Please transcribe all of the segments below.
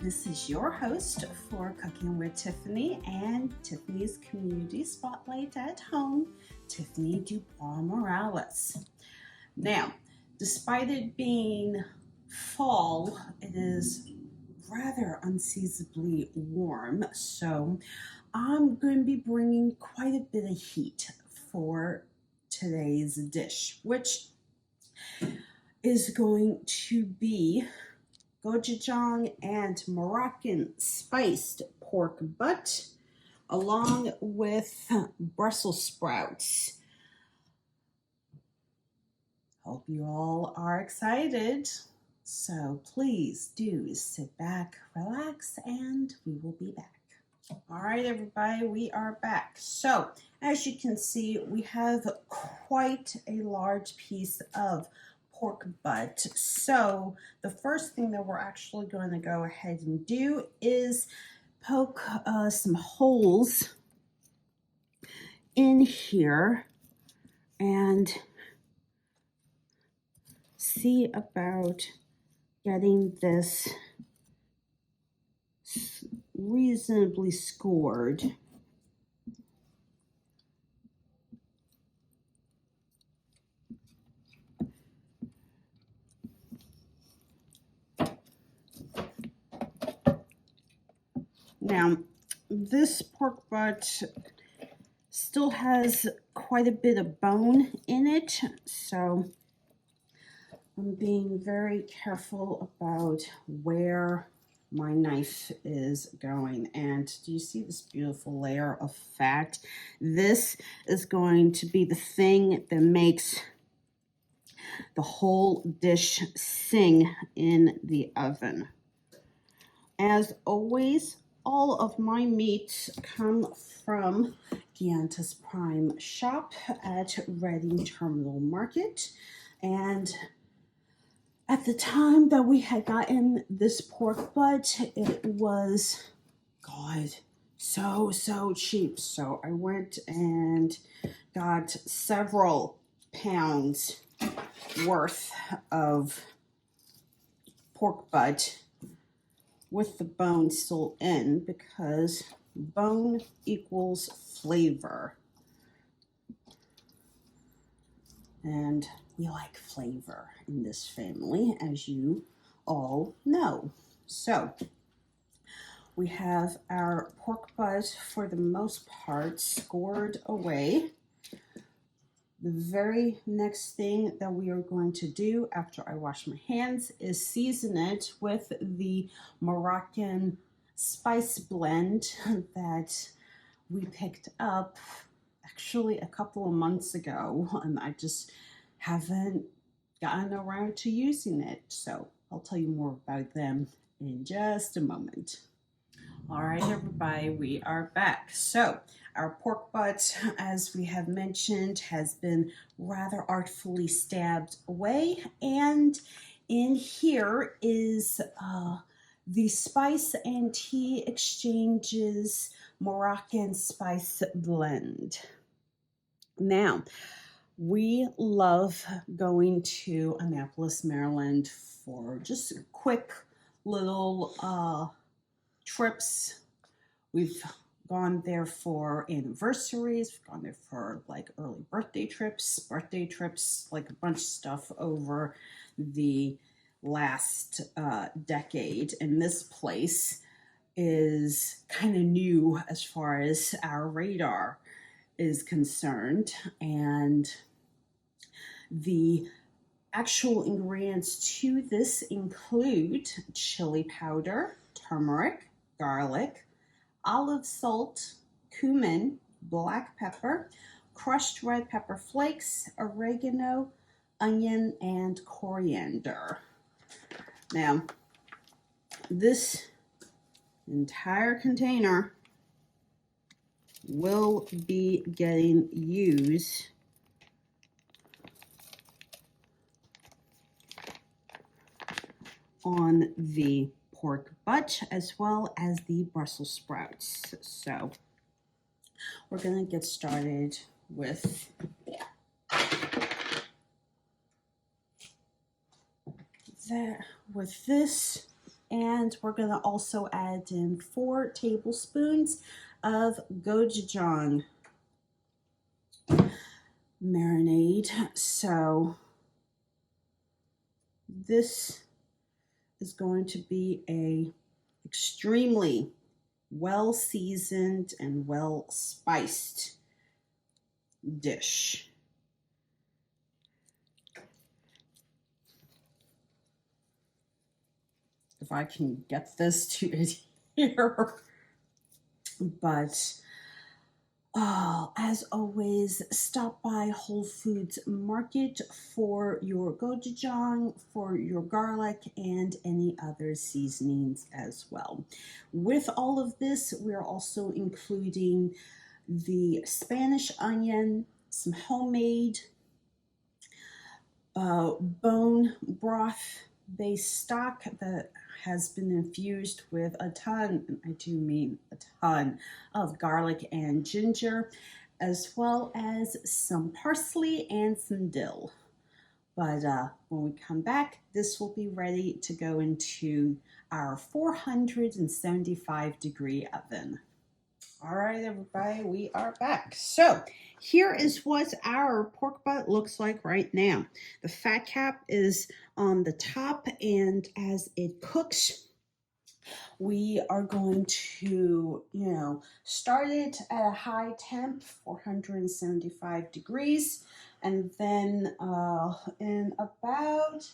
This is your host for Cooking with Tiffany and Tiffany's Community Spotlight at Home, Tiffany DuBois-Morales. Now, despite it being fall, it is rather unseasonably warm, so I'm going to be bringing quite a bit of heat for today's dish, which is going to be Gochujang and Moroccan spiced pork butt, along with Brussels sprouts. Hope you all are excited. So please do sit back, relax, and we will be back. All right, everybody, we are back. So as you can see, we have quite a large piece of pork butt. So the first thing that we're actually going to go ahead and do is poke some holes in here and see about getting this reasonably scored. Now, this pork butt still has quite a bit of bone in it, so I'm being very careful about where my knife is going. And do you see this beautiful layer of fat? This is going to be the thing that makes the whole dish sing in the oven. As always, all of my meats come from Gianta's Prime Shop at Reading Terminal Market. And at the time that we had gotten this pork butt, it was, God, so cheap. So I went and got several pounds worth of pork butt with the bone still in, because bone equals flavor. And we like flavor in this family, as you all know. So we have our pork butt for the most part scored away. The very next thing that we are going to do after I wash my hands is season it with the Moroccan spice blend that we picked up actually a couple of months ago, and I just haven't gotten around to using it. So I'll tell you more about them in just a moment. All right, everybody, we are back. So our pork butt, as we have mentioned, has been rather artfully stabbed away. And in here is the Spice and Tea Exchange's Moroccan spice blend. Now, we love going to Annapolis, Maryland for just quick little trips. We've gone there for anniversaries. We've gone there for like early birthday trips, like a bunch of stuff over the last decade. And this place is kind of new as far as our radar is concerned. And the actual ingredients to this include chili powder, turmeric, garlic, olive salt, cumin, black pepper, crushed red pepper flakes, oregano, onion, and coriander. Now, this entire container will be getting used on the pork butt as well as the Brussels sprouts. So we're going to get started with that. With this, And we're going to also add in 4 tablespoons of gochujang marinade. So this is going to be a extremely well seasoned and well spiced dish. If I can get this to adhere. But as always, stop by Whole Foods Market for your gochujang, for your garlic, and any other seasonings as well. With all of this, we're also including the Spanish onion, some homemade bone broth based stock that has been infused with a ton, and I do mean a ton, of garlic and ginger, as well as some parsley and some dill. But when we come back, this will be ready to go into our 475-degree oven. All right, everybody, we are back. So here is what our pork butt looks like right now. The fat cap is on the top, and as it cooks, we are going to, start it at a high temp, 475 degrees, and then in about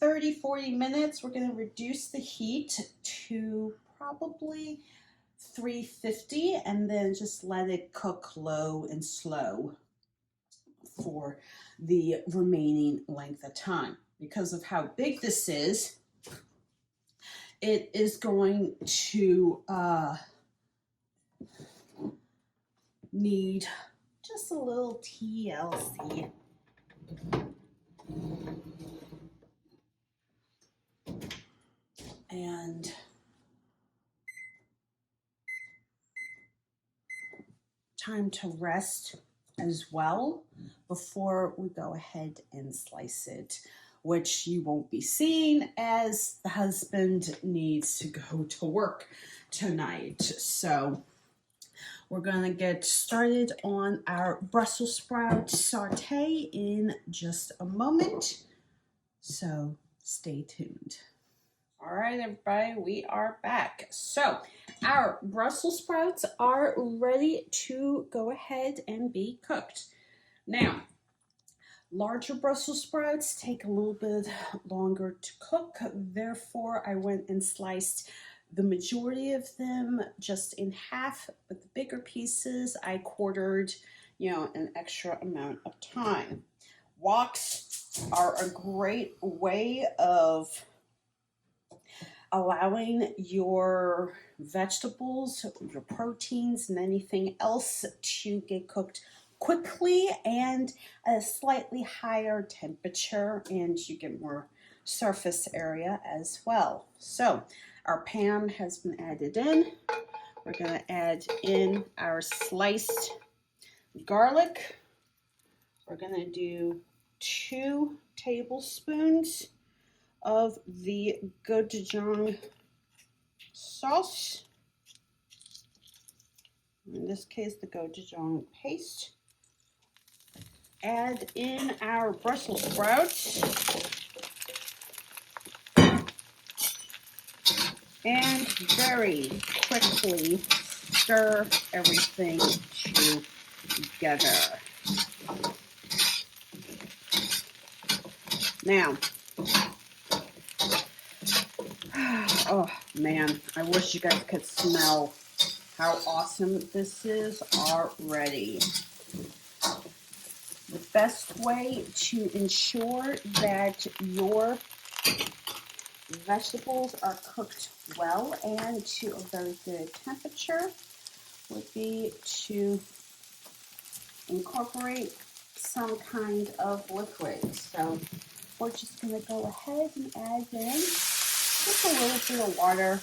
30-40 minutes, we're going to reduce the heat to probably 350, and then just let it cook low and slow for the remaining length of time. Because of how big this is, it is going to need just a little TLC. And time to rest as well before we go ahead and slice it, which you won't be seeing as the husband needs to go to work tonight. So we're going to get started on our Brussels sprout saute in just a moment. So stay tuned. All right, everybody, we are back. So our Brussels sprouts are ready to go ahead and be cooked. Now, larger Brussels sprouts take a little bit longer to cook. Therefore, I went and sliced the majority of them just in half, but the bigger pieces I quartered, an extra amount of time. Woks are a great way of allowing your vegetables, your proteins, and anything else to get cooked quickly and at a slightly higher temperature, and you get more surface area as well. So our pan has been added in. We're going to add in our sliced garlic. We're going to do 2 tablespoons of the gochujang sauce. In this case, the gochujang paste. Add in our Brussels sprouts. And very quickly stir everything together. Now, oh man, I wish you guys could smell how awesome this is already. The best way to ensure that your vegetables are cooked well and to a very good temperature would be to incorporate some kind of liquid. So we're just going to go ahead and add in just a little bit of water.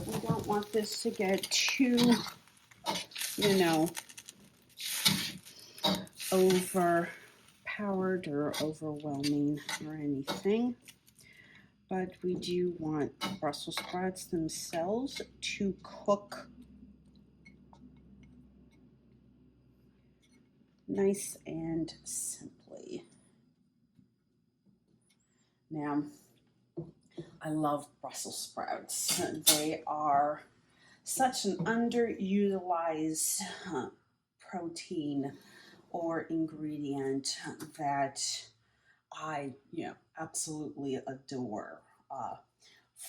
We don't want this to get too, overpowered or overwhelming or anything. But we do want Brussels sprouts themselves to cook nice and simply. Now, I love Brussels sprouts. They are such an underutilized protein or ingredient that I, absolutely adore.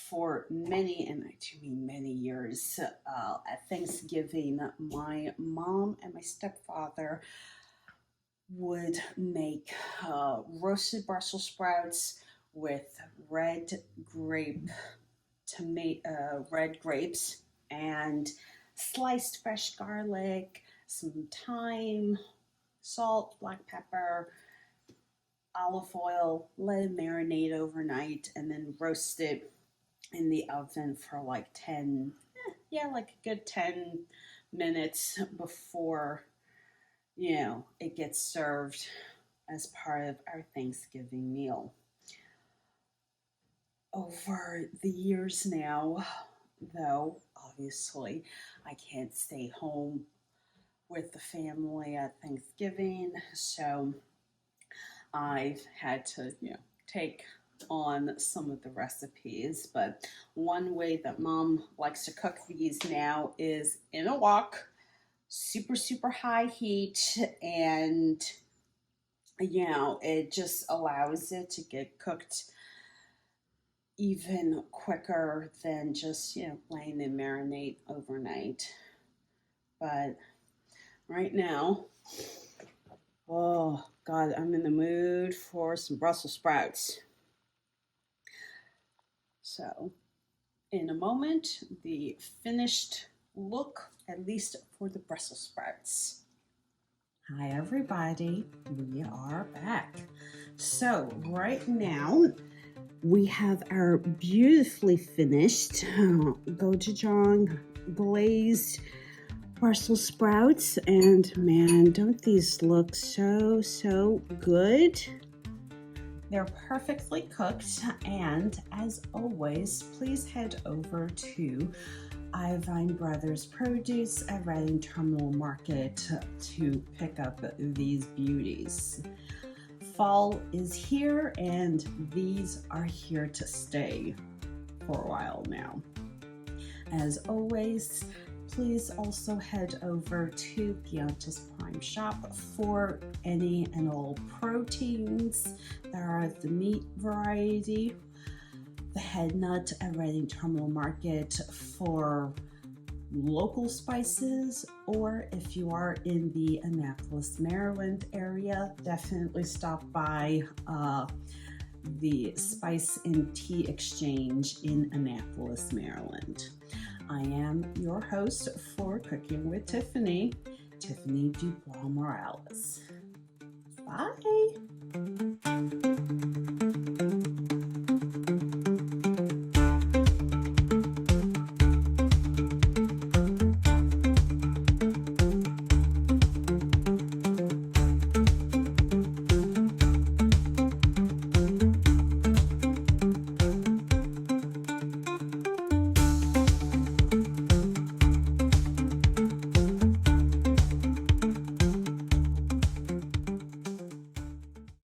For many, and I do mean many years, at Thanksgiving, my mom and my stepfather would make roasted Brussels sprouts with red grapes and sliced fresh garlic, some thyme, salt, black pepper, olive oil, let it marinate overnight, and then roast it in the oven for like like a good 10 minutes before, it gets served as part of our Thanksgiving meal. Over the years now, though, obviously, I can't stay home with the family at Thanksgiving, so I've had to, take on some of the recipes. But one way that Mom likes to cook these now is in a wok, super, super high heat, and, it just allows it to get cooked even quicker than just, letting it marinate overnight. But right now, oh God, I'm in the mood for some Brussels sprouts. So, in a moment, the finished look, at least for the Brussels sprouts. Hi everybody, we are back. So, right now, we have our beautifully finished Gochujang glazed Brussels sprouts, and man, don't these look so good? They're perfectly cooked, and as always, please head over to Ivine Brothers Produce at Reading Terminal Market to pick up these beauties. Fall is here, and these are here to stay for a while now. As always, please also head over to Pianta's Prime Shop for any and all proteins that are the meat variety. The Head Nut at Reading Terminal Market for local spices, or if you are in the Annapolis, Maryland area, definitely stop by the Spice and Tea Exchange in Annapolis, Maryland. I am your host for Cooking with Tiffany, Tiffany DuBois-Morales. Bye.